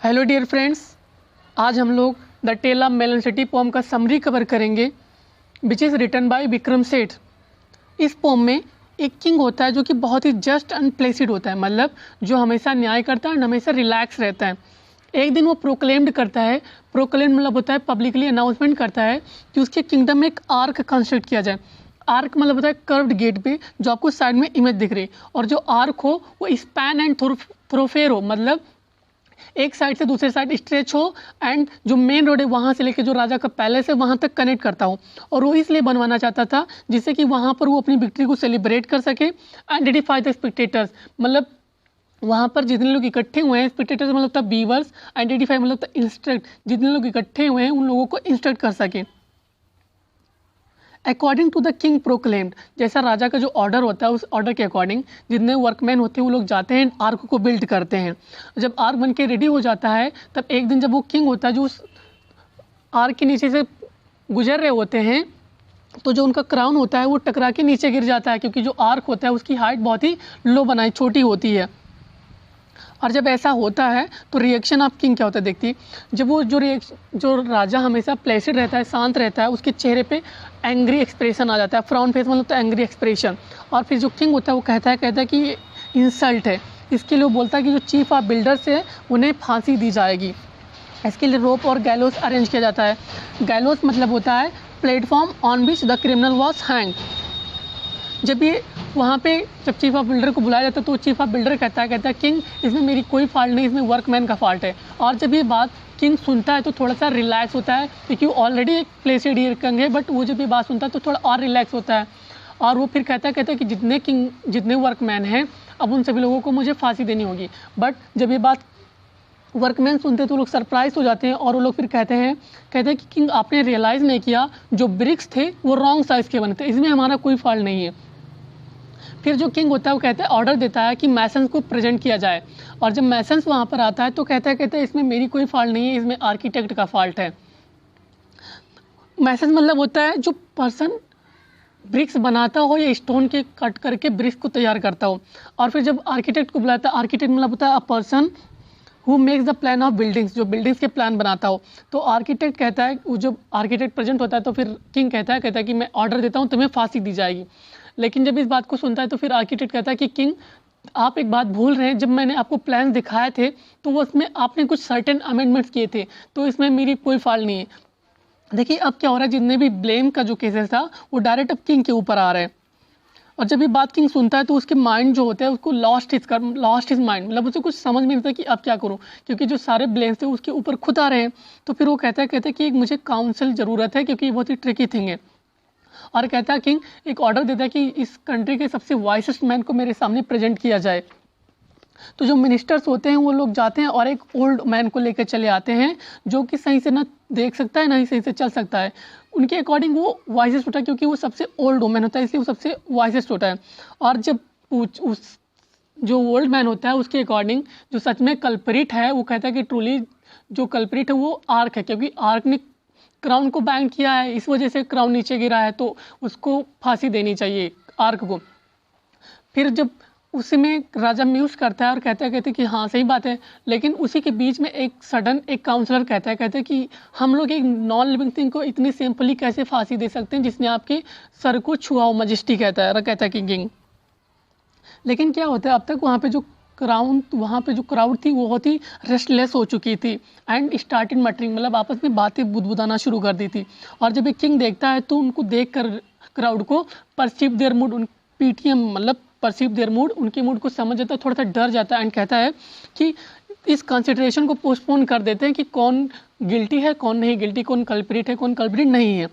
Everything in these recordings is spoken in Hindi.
हेलो डियर फ्रेंड्स, आज हम लोग the tale of Melon City poem का समरी कवर करेंगे which is written by Vikram Seth. इस पोम में एक किंग होता है जो कि बहुत ही जस्ट एंड प्लेसिड होता है, मतलब जो हमेशा न्याय करता है और हमेशा रिलैक्स रहता है। एक दिन वो प्रोक्लेम्ड करता है, प्रोक्लेम मतलब होता है पब्लिकली अनाउंसमेंट करता है कि उसके किंगडम में एक आर्क कंस्ट्रक्ट किया जाए। आर्क मतलब होता है कर्व्ड गेट पे जो आपको साइड में इमेज दिख रही है, और जो आर्क हो वो स्पैन एंड थोरोफेयर हो, मतलब एक साइड से दूसरे साइड स्ट्रेच हो एंड जो मेन रोड है वहाँ से लेकर जो राजा का पैलेस है वहाँ तक कनेक्ट करता हो। और वो इसलिए बनवाना चाहता था जिससे कि वहाँ पर वो अपनी विक्ट्री को सेलिब्रेट कर सके। आइडेंटिफाई द स्पेक्टेटर्स, मतलब वहाँ पर जितने लोग इकट्ठे हुए हैं, स्पेक्टेटर्स मतलब था व्यूअर्स, आइडेंटिफाई मतलब था इंस्ट्रक्ट, जितने लोग इकट्ठे हुए हैं उन लोगों को इंस्ट्रक्ट कर सके। According to the king proclaimed, जैसा राजा का जो ऑर्डर होता है उस ऑर्डर के अकॉर्डिंग जितने वर्कमैन होते हैं वो लोग जाते हैं आर्क को बिल्ड करते हैं। जब आर्क बन के रेडी हो जाता है तब एक दिन जब वो किंग होता है जो उस आर्क के नीचे से गुजर रहे होते हैं तो जो उनका क्राउन होता है वो टकरा के नीचे गिर जाता है, क्योंकि जो आर्क होता है उसकी हाइट बहुत ही लो बनाई छोटी होती है। और जब ऐसा होता है तो रिएक्शन ऑफ किंग क्या होता है देखती, जब वो जो राजा हमेशा प्लेसिड रहता है, शांत रहता है, उसके चेहरे पे एंग्री एक्सप्रेशन आ जाता है। फ्रॉन फेस मतलब तो एंग्री एक्सप्रेशन। और फिर जो किंग होता है वो कहता है कि ये इंसल्ट है। इसके लिए वो बोलता है कि जो चीफ ऑफ बिल्डर्स है उन्हें फांसी दी जाएगी। इसके लिए रोप और गैलोस अरेंज किया जाता है। गैलोस मतलब होता है platform on which the criminal was hang. जब ये वहाँ पे जब चीफ ऑफ बिल्डर को बुलाया जाता है तो चीफ ऑफ बिल्डर कहता है किंग इसमें मेरी कोई फॉल्ट नहीं, इसमें वर्कमैन का फॉल्ट है। और जब ये बात किंग सुनता है तो थोड़ा सा रिलैक्स होता है, क्योंकि ऑलरेडी एक प्लेसिड किंग है, बट वो जब ये बात सुनता है तो थोड़ा और रिलैक्स होता है। और वो फिर कहता है कि जितने वर्कमैन हैं अब उन सभी लोगों को मुझे फांसी देनी होगी। बट जब ये बात वर्कमैन सुनते तो लोग सरप्राइज हो जाते हैं और वो लोग फिर कहते हैं कि किंग आपने रियलाइज़ नहीं किया जो ब्रिक्स थे वो रॉन्ग साइज़ के बने थे, इसमें हमारा कोई फॉल्ट नहीं है। फिर जो किंग होता है वो कहता है ऑर्डर देता है कि मैसन्स को प्रेजेंट किया जाए। और जब मैसन्स वहाँ पर आता है तो कहता है इसमें मेरी कोई फॉल्ट नहीं है, इसमें आर्किटेक्ट का फॉल्ट है। मैसन्स मतलब होता है जो पर्सन ब्रिक्स बनाता हो या स्टोन के कट करके ब्रिक्स को तैयार करता हो। और फिर जब आर्किटेक्ट को बुलाता है, आर्किटेक्ट मतलब होता है a person who makes the plan of buildings, जो बिल्डिंग्स के प्लान बनाता हो। तो आर्किटेक्ट कहता है, जब आर्किटेक्ट प्रेजेंट होता है तो फिर किंग कहता है कि मैं ऑर्डर देता हूँ तुम्हें फांसी दी जाएगी। लेकिन जब इस बात को सुनता है तो फिर आर्किटेक्ट कहता है कि किंग आप एक बात भूल रहे हैं, जब मैंने आपको प्लान दिखाए थे तो वो उसमें आपने कुछ सर्टेन अमेंडमेंट्स किए थे, तो इसमें मेरी कोई फॉल्ट नहीं है। देखिए अब क्या हो रहा है, जितने भी ब्लेम का जो केसेस था वो डायरेक्ट अब किंग के ऊपर आ रहे हैं। और जब ये बात किंग सुनता है तो उसके माइंड जो होता है उसको लॉस्ट हिज माइंड, मतलब उसे कुछ समझ में नहीं आता कि अब क्या करूं, क्योंकि जो सारे ब्लेम्स थे उसके ऊपर खुद आ रहे हैं। तो फिर वो कहता है कि मुझे काउंसिल ज़रूरत है, क्योंकि ये बहुत ही ट्रिकी थिंग है। और कहता है किंग एक ऑर्डर देता है कि इस कंट्री के सबसे वाइसेस्ट मैन को मेरे सामने प्रेजेंट किया जाए। तो जो मिनिस्टर्स होते हैं वो लोग जाते हैं और एक ओल्ड मैन को लेकर चले आते हैं जो कि सही से ना देख सकता है ना ही सही से चल सकता है। उनके अकॉर्डिंग वो वाइसेस्ट होता है, क्योंकि वो सबसे ओल्ड वुमेन होता है इसलिए वो सबसे वाइसेस्ट होता है। और जब उस जो ओल्ड मैन होता है उसके अकॉर्डिंग जो सच में कल्परिट है वो कहता है कि ट्रूली जो कल्परिट है वो आर्क है, क्योंकि आर्क ने क्राउन को बैंड किया है, इस वजह से क्राउन नीचे गिरा है, तो उसको फांसी देनी चाहिए आर्क को। फिर जब उसी में राजा म्यूज करता है और कहता है कि हाँ सही बात है, लेकिन उसी के बीच में एक सडन एक काउंसलर कहता है कि हम लोग एक नॉन लिविंग थिंग को इतनी सिंपली कैसे फांसी दे सकते हैं जिसने आपके सर को छुआ हो, मजिस्ट्री कहता है कि किंग। लेकिन क्या होता है अब तक वहाँ पे जो क्राउड थी वो बहुत ही रेस्टलेस हो चुकी थी एंड स्टार्टेड मटरिंग, मतलब आपस में बातें बुदबुदाना शुरू कर दी थी। और जब एक किंग देखता है तो उनको देख कर क्राउड को परसीव देयर मूड, उन पीटीएम मतलब परसीव देयर मूड, उनके मूड को समझ जाता है, थोड़ा सा डर जाता है एंड कहता है कि इस कंसिडरेशन को पोस्टपोन कर देते हैं कि कौन गिल्टी है कौन नहीं गिल्टी, कौन कल्प्रिट है कौन कल्प्रिट नहीं है।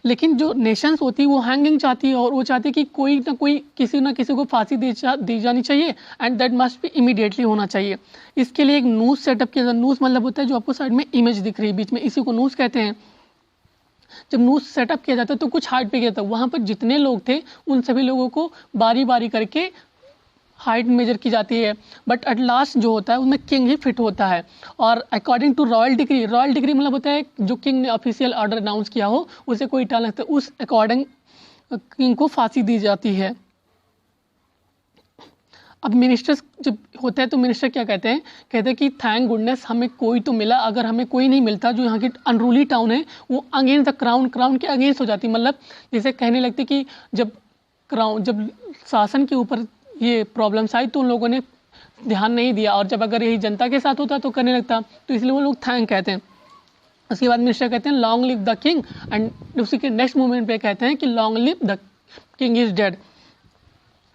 लेकिन जो नेशंस होती है वो हैंगिंग चाहती है और वो चाहती है कि कोई ना किसी को फांसी दी जानी चाहिए एंड दैट मस्ट भी इमीडिएटली होना चाहिए। इसके लिए एक नूज सेटअप किया जाता है। नूज मतलब होता है जो आपको साइड में इमेज दिख रही है बीच में, इसी को नूज कहते हैं। जब नूज सेटअप किया जाता है तो कुछ हाइट पे किया जाता है, वहाँ पर जितने लोग थे उन सभी लोगों को बारी बारी करके हाइट मेजर की जाती है, बट एट लास्ट जो होता है उसमें किंग ही फिट होता है। और अकॉर्डिंग टू रॉयल डिग्री मतलब होता है जो किंग ने ऑफिशियल ऑर्डर अनाउंस किया हो उसे कोई टाल लगता है, उस अकॉर्डिंग किंग को फांसी दी जाती है। अब मिनिस्टर्स जब होते हैं तो मिनिस्टर क्या कहते हैं कि थैंक गुडनेस हमें कोई तो मिला, अगर हमें कोई नहीं मिलता, जो यहाँ की अनरूली टाउन है वो अगेंस्ट द क्राउन के अगेंस्ट हो जाती। मतलब जैसे कहने लगते कि जब शासन के ऊपर ये प्रॉब्लम्स आई तो उन लोगों ने ध्यान नहीं दिया, और जब अगर यही जनता के साथ होता तो करने लगता, तो इसलिए वो लोग थैंक कहते हैं। उसके बाद मिनिस्टर कहते हैं long live the king, and उसी के नेक्स्ट मोमेंट पे कहते हैं कि long live the king is dead.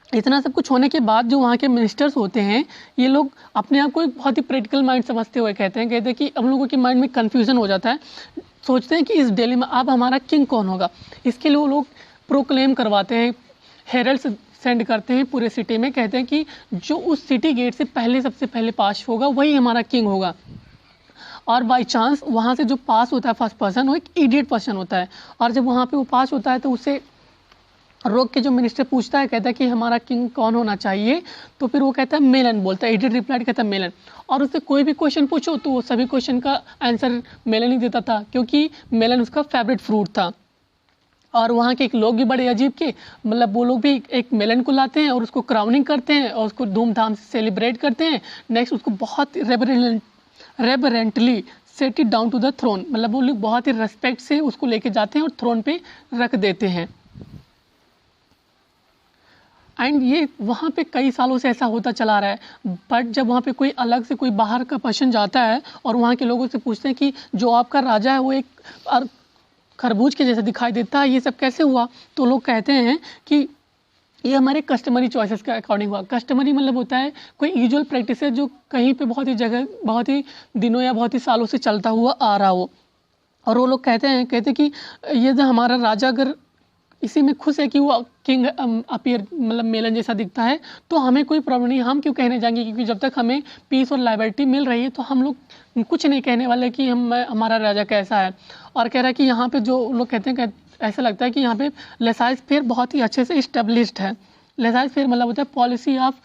इतना सब कुछ होने के बाद जो वहाँ के मिनिस्टर्स होते हैं ये लोग अपने आप को एक बहुत ही प्रैक्टिकल माइंड समझते हुए कहते हैं कि हम लोगों के माइंड में कन्फ्यूजन हो जाता है, सोचते हैं कि इस दिल्ली में अब हमारा किंग कौन होगा। इसके लिए वो लोग प्रोक्लेम करवाते हैं, हेरल्ड्स सेंड करते हैं पूरे सिटी में, कहते हैं कि जो उस सिटी गेट से सबसे पहले पास होगा वही हमारा किंग होगा। और बाई चांस वहाँ से जो पास होता है फर्स्ट पर्सन वो एक इडियट पर्सन होता है, और जब वहाँ पे वो पास होता है तो उसे रोक के जो मिनिस्टर पूछता है, कहता है कि हमारा किंग कौन होना चाहिए, तो फिर वो कहता है मेलन, बोलता है, इडियट रिप्लाइड, कहता है मेलन। और उससे कोई भी क्वेश्चन पूछो तो वो सभी क्वेश्चन का आंसर मेलन ही देता था, क्योंकि मेलन उसका फेवरेट फ्रूट था। और वहाँ के एक लोग भी बड़े अजीब के, मतलब वो लोग भी एक मेलन को लाते हैं और उसको क्राउनिंग करते हैं और उसको धूमधाम से सेलिब्रेट करते हैं। नेक्स्ट उसको बहुत reverently set it down to the throne, मतलब वो लोग बहुत ही रेस्पेक्ट से उसको लेके जाते हैं और थ्रोन पे रख देते हैं। एंड ये वहाँ पे कई सालों से ऐसा होता चला रहा है। बट जब वहाँ पे कोई अलग से कोई बाहर का पर्सन जाता है और वहाँ के लोगों से पूछते हैं कि जो आपका राजा है वो एक खरबूज के जैसा दिखाई देता है, ये सब कैसे हुआ, तो लोग कहते हैं कि ये हमारे कस्टमरी चॉइसेस के अकॉर्डिंग हुआ। कस्टमरी मतलब होता है कोई यूजुअल प्रैक्टिस है जो कहीं पे बहुत ही जगह बहुत ही दिनों या बहुत ही सालों से चलता हुआ आ रहा हो। और वो लोग कहते कि ये जो हमारा राजा अगर इसी में खुश है कि वो किंग अपीयर मतलब मेलन जैसा दिखता है तो हमें कोई प्रॉब्लम नहीं, हम क्यों कहने जाएंगे, क्योंकि जब तक हमें पीस और लाइबर्टी मिल रही है तो हम लोग कुछ नहीं कहने वाले कि हमारा राजा कैसा है। और कह रहा है कि यहाँ पे जो लोग कहते हैं ऐसा लगता है कि यहाँ पे लेसाइज फेयर बहुत ही अच्छे से इस्टेब्लिश्ड है। लेसाइज फेयर मतलब होता है policy of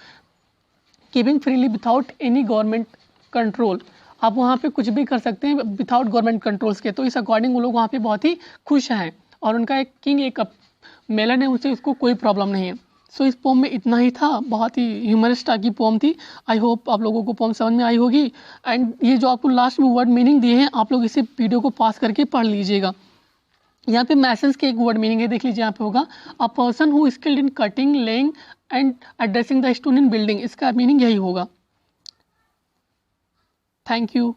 giving freely without any government control. आप वहाँ पे कुछ भी कर सकते हैं विदाउट गवर्नमेंट कंट्रोल्स के, तो इस अकॉर्डिंग वो लोग वहाँ पे बहुत ही खुश हैं। और उनका एक किंग एक मेलन है, उससे उसको कोई प्रॉब्लम नहीं है। सो इस पोम में इतना ही था, बहुत ही ह्यूमरस टाइप की पोम थी। आई होप आप लोगों को पोम समझ में आई होगी। एंड ये जो आपको लास्ट में वर्ड मीनिंग दिए हैं आप लोग इसे वीडियो को पास करके पढ़ लीजिएगा। यहाँ पे मैसेज के एक वर्ड मीनिंग है, देख लीजिए यहाँ पे होगा a person who skilled in cutting, laying and addressing the stone in building, इसका मीनिंग यही होगा। Thank you.